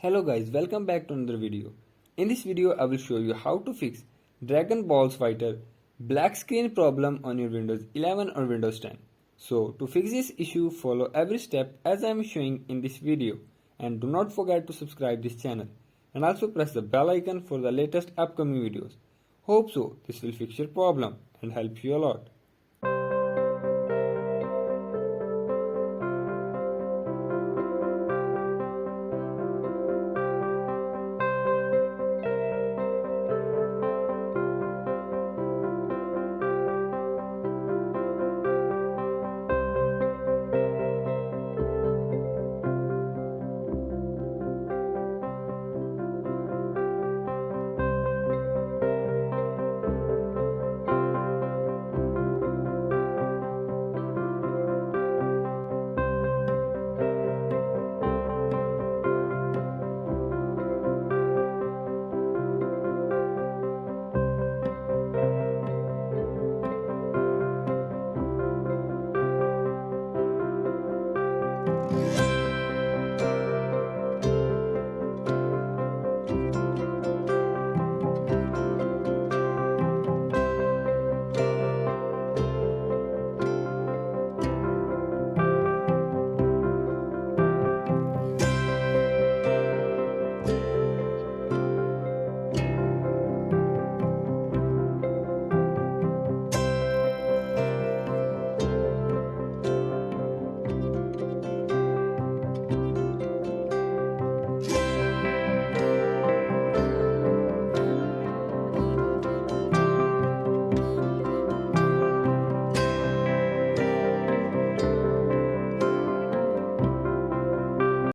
Hello guys, welcome back to another video. In this video I will show you how to fix Dragon Balls Fighter black screen problem on your Windows 11 or Windows 10. So to fix this issue, follow every step as I am showing in this video, and do not forget to subscribe this channel and also press the bell icon for the latest upcoming videos. Hope so this will fix your problem and help you a lot.